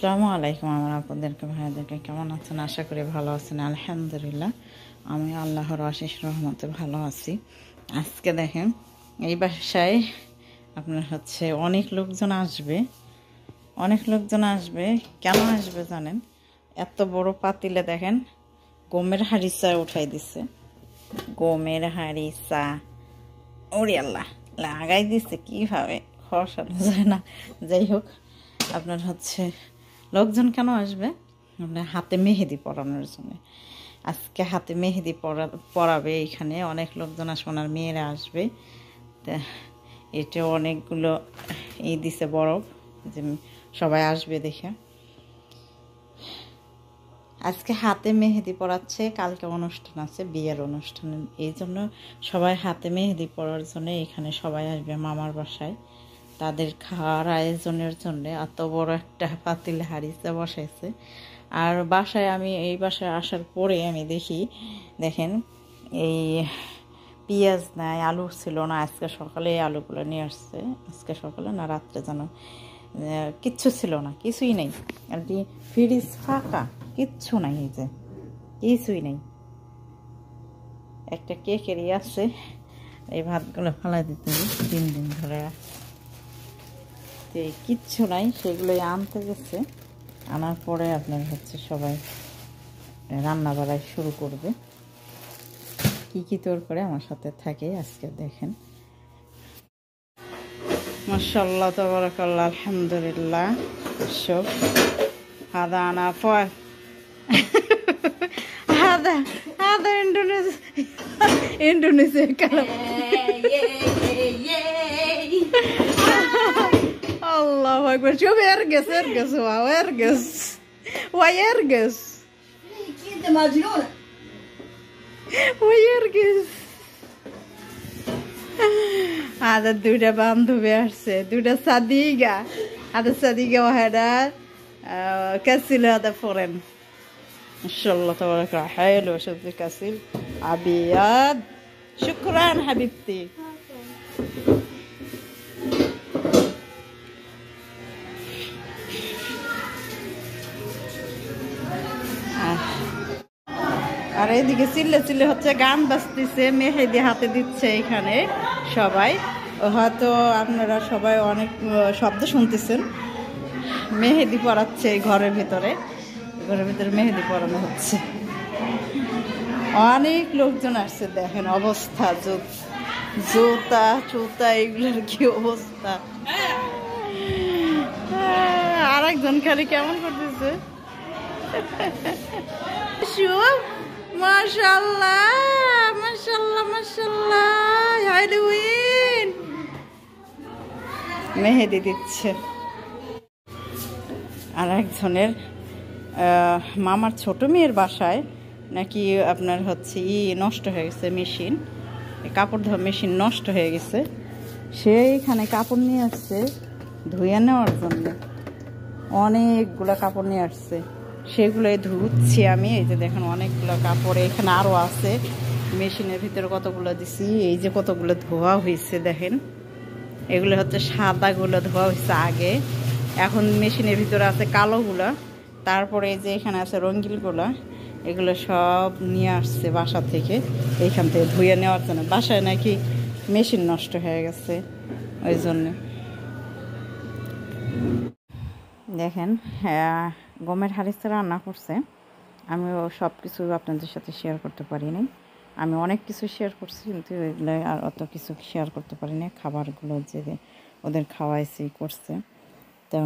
আসসালামু আলাইকুম। আমার আপনাদেরকে ভাইয়াদেরকে কেমন আছেন? আশা করি ভালো আছেন। আলহামদুলিল্লাহ আমি আল্লাহর অশেষ রহমতে ভালো আছি। আজকে দেখেন এই বাসায় আপনার অনেক লোকজন আসবে। কেন আসবে জানেন? এত বড় পাতিলে দেখেন গমের হাঁড়ি উঠাই দিছে। গমের হাঁড়ি চা ওরে আল্লাহ লাগাই দিচ্ছে, কীভাবে খসানো যায় না। যাই হোক, আপনার লোকজন কেন আসবে? আপনার হাতে মেহেদি পরানোর জন্য। আজকে হাতে মেহেদি পরাবে এখানে অনেক লোকজন আসবে, ওনার মেয়েরা আসবে। তা এটা অনেকগুলো দিছে বরফ, যে সবাই আসবে দেখে। আজকে হাতে মেহেদি পরাচ্ছে, কালকে অনুষ্ঠান আছে, বিয়ের অনুষ্ঠান। এই জন্য সবাই হাতে মেহেদি পরার জন্য এখানে সবাই আসবে মামার বাসায়। তাদের খাওয়ার আয়োজনের জন্য এত বড় একটা পাতিল হাঁড়িতে বসাইছে। আর এই বাসায় আসার পরে আমি দেখেন এই পেঁয়াজ নাই, আলু ছিল না। আজকে সকালে এই আলুগুলো নিয়ে আসছে, আজকে সকালে না রাত্রে যেন, কিচ্ছু ছিল না, কিছুই নেই। আর কি ফ্রিজ ফাঁকা, কিচ্ছু নাই, এই যে কিছুই নেই। একটা কেকেরই আছে, এই ভাতগুলো ফেলাই দিতে হবে 3 দিন ধরে। কিচ্ছু নাই, সেগুলোই আনতে গেছে। আনার পরে আপনার সবাই রান্না বাড়াই শুরু করবে। কি কি তোর করে আমার সাথে থাকে আজকে দেখেন। মাশাআল্লাহ তাবারাকাল্লাহ আলহামদুলিল্লাহ। সব হাদা আনা পর হাদা হাদা ইন্ডোনেশিয়া কালাম। Allah Akbar. Şöyle erges. Wow, erges. Vay erges. Vay erges. Ada duda বান্ধবী আসছে, duda sadiga. Ada sadiga wahada كسل هذا فرن. ما شاء الله تبارك الله حلو. شوفي كسل أبيض. شكرا حبيبتي. আর এদিকে চিল্লে হচ্ছে, গান বাজতেছে, মেহেদি হাতে দিচ্ছে এখানে সবাই। হয়তো আপনারা সবাই অনেক শব্দ শুনতেছেন। মেহেদি পরাচ্ছে ঘরের ভিতরে মেহেদি পরানো হচ্ছে। অনেক লোকজন আসছে, দেখেন অবস্থা, জুতা চুতা এগুলোর কি অবস্থা। আর একজন খালি কেমন করতেছে। মাশাআল্লাহ মাশাআল্লাহ মাশাআল্লাহ, হাইলুইন মেহেদি দিচ্ছে। আর একজনের মামার ছোট মেয়ের বাসায় নাকি আপনার নষ্ট হয়ে গেছে, মেশিন, কাপড় ধোয়া মেশিন নষ্ট হয়ে গেছে। সে এখানে কাপড় নিয়ে আসছে ধুয়ে নেওয়ার জন্য। অনেকগুলো কাপড় নিয়ে আসছে, সেগুলোই ধুচ্ছি আমি। এই যে দেখেন অনেকগুলো কাপড় এখানে আরও আছে, মেশিনের ভিতরে কতগুলো দিছি। এই যে কতগুলো ধোয়া হয়েছে দেখেন, এগুলো সাদাগুলো ধোয়া হয়েছে আগে, এখন মেশিনের ভিতরে আছে কালোগুলা। তারপরে এই যে এখানে আছে রঙিনগুলা, এগুলো সব নিয়ে আসছে বাসা থেকে, এইখান থেকে ধুয়ে নেওয়ার জন্য। বাসায় নাকি মেশিন নষ্ট হয়ে গেছে, ওই জন্যে। দেখেন গমের হাঁড়িতে রান্না করছে। আমিও সব কিছু আপনাদের সাথে শেয়ার করতে পারিনি। আমি অনেক কিছু শেয়ার করছি, কিন্তু এগুলো আর অত কিছু শেয়ার করতে পারিনি। খাবারগুলো যে ওদের খাওয়াইছি করছে। তো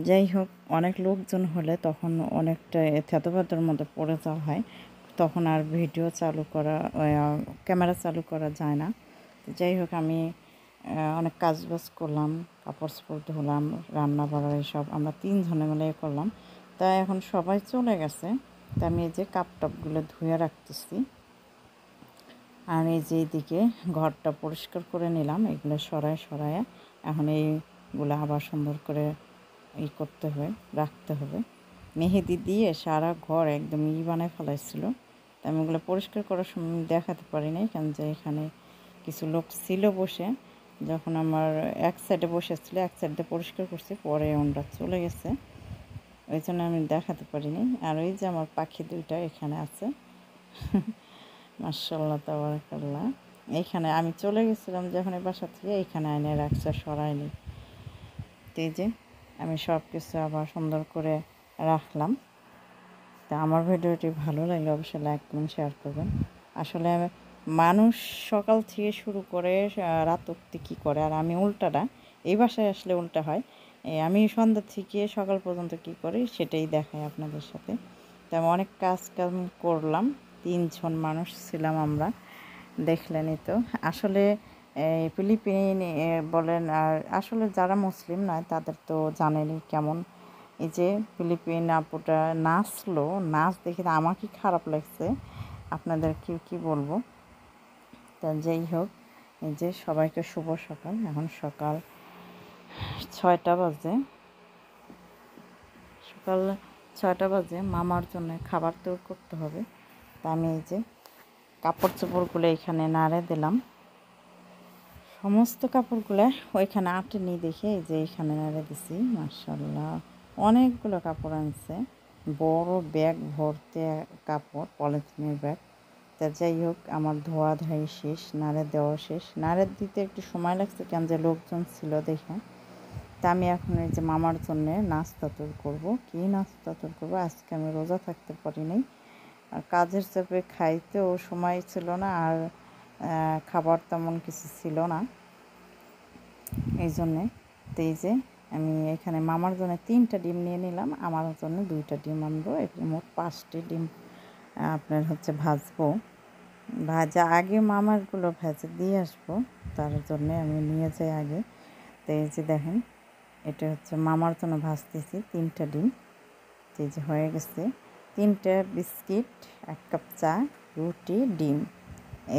যাই হোক, অনেক লোকজন হলে তখন অনেকটা থেতোবাদের মধ্যে পড়ে যাওয়া হয়, তখন আর ভিডিও চালু করা, ক্যামেরা চালু করা যায় না। যাই হোক, আমি অনেক কাজবাজ করলাম, কাপড় চোপড় ধুলাম, রান্না বাড়া সব আমরা 3 জনে মিলে করলাম। তাই এখন সবাই চলে গেছে, তা আমি এই যে কাপ টাপগুলো ধুয়ে রাখতেছি। আর এই যে এইদিকে ঘরটা পরিষ্কার করে নিলাম, এগুলো সরায় এখন এইগুলো আবার সুন্দর করে করতে হবে, রাখতে হবে। মেহেদি দিয়ে সারা ঘর একদম বানায় ফেলাইছিল। তা আমি ওগুলো পরিষ্কার করার সময় দেখাতে পারি নাই, কারণ যে এখানে কিছু লোক ছিল বসে। যখন আমার এক সাইডে বসেছিল, এক সাইডে পরিষ্কার করছি, পরে ওনরা চলে গেছে। ওই জন্য আমি দেখাতে পারিনি। আর ওই যে আমার পাখি দুইটা এখানে আছে। মাশাআল্লাহ তাবারাকাল্লাহ। এইখানে আমি চলে গেছিলাম যখন এই বাসা থেকে, এইখানে এনে রাখছে, সরাইনি। তো এই যে আমি সব কিছু আবার সুন্দর করে রাখলাম। তা আমার ভিডিওটি ভালো লাগলে অবশ্যই লাইক কমেন্ট শেয়ার করবেন। আসলে মানুষ সকাল থেকে শুরু করে রাত অবধি কী করে, আর আমি উল্টাটা, এই বাসায় আসলে উল্টা হয়। আমি সন্ধ্যা থেকে সকাল পর্যন্ত কী করি সেটাই দেখাই আপনাদের সাথে। তা আমি অনেক কাজ করলাম, 3 জন মানুষ ছিলাম আমরা, দেখলেনই তো। আসলে ফিলিপিন বলেন, আর আসলে যারা মুসলিম নয় তাদের তো জানেনই কেমন। এই যে ফিলিপিন আপুটা নাচলো, নাচ দেখে আমাকে খারাপ লাগছে, আপনাদের কি বলবো। তা যেই হোক, এই যে সবাইকে শুভ সকাল। এখন সকাল 6টা বাজে, সকাল 6টা বাজে। মামার জন্য খাবার তৈরি করতে হবে। তা আমি এই যে কাপড় চোপড়গুলো এখানে নাড়ে দিলাম, সমস্ত কাপড়গুলো ওইখানে আটেনি দেখে এই যে এখানে নাড়ে দিছি। মাশাআল্লাহ অনেকগুলো কাপড় আনছে, বড় ব্যাগ ভর্তি কাপড়, পলিথিনের ব্যাগ। তা যাই হোক, আমার ধোয়া ধাই শেষ, নাড়ে দেওয়া শেষ। নাড়ে দিতে একটু সময় লাগছে, কেন যে লোকজন ছিল দেখে। তা আমি এখন এই যে মামার জন্যে নাস্তা তৈরি করবো। কী নাস্তা তৈরি করবো, আজকে আমি রোজা থাকতে পারি নাই, আর কাজের চাপে খাইতেও সময় ছিল না, আর খাবার তেমন কিছু ছিল না, এই জন্যে। তো এই যে আমি এখানে মামার জন্য 3টা ডিম নিয়ে নিলাম, আমার জন্য 2টা ডিম আনবো, মোট 5টি ডিম আপনার হচ্ছে ভাজবো। ভাজা আগে মামারগুলো ভেজে দিয়ে আসবো, তার জন্যে আমি নিয়ে যাই আগে। তো এই যে দেখেন, এটা হচ্ছে মামার জন্য ভাজতেছি 3টা ডিম। তো এই যে হয়ে গেছে, 3টা বিস্কিট, 1 কাপ চা, রুটি, ডিম,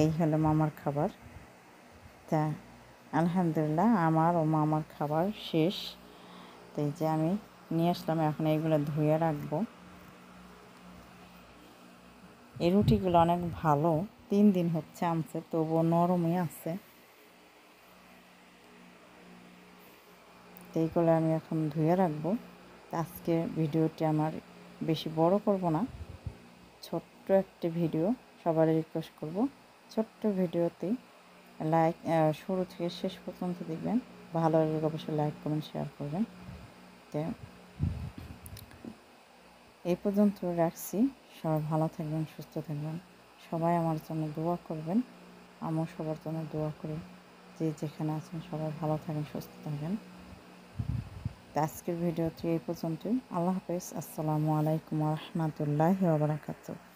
এই হলো মামার খাবার। তা আলহামদুলিল্লাহ আমার ও মামার খাবার শেষ। তো এই যে আমি নিয়ে আসলাম, এখন এইগুলো ধুয়ে রাখবো। এই রুটিগুলো অনেক ভালো, 3 দিন হচ্ছে আনছে, তবুও নরমই আছে। তো এইগুলো আমি এখন ধুয়ে রাখবো। আজকে ভিডিওটি আমার বেশি বড় করব না, ছোট্ট একটি ভিডিও। সবার রিকোয়েস্ট করব, ছোট্ট ভিডিওতে লাইক, শুরু থেকে শেষ পর্যন্ত দেখবেন। ভালো লাগলে অবশ্যই লাইক কমেন্ট শেয়ার করবেন। তো এই পর্যন্ত রাখছি। সবাই ভালো থাকবেন, সুস্থ থাকবেন, সবাই আমার জন্য দোয়া করবেন। আমিও সবার জন্য দোয়া করি, যে যেখানে আছেন সবাই ভালো থাকেন, সুস্থ থাকবেন। তো আজকের ভিডিওটি এই পর্যন্তই। আল্লাহ হাফেজ। আসসালামু আলাইকুম ওয়া রাহমাতুল্লাহি ওয়া বারাকাতুহু।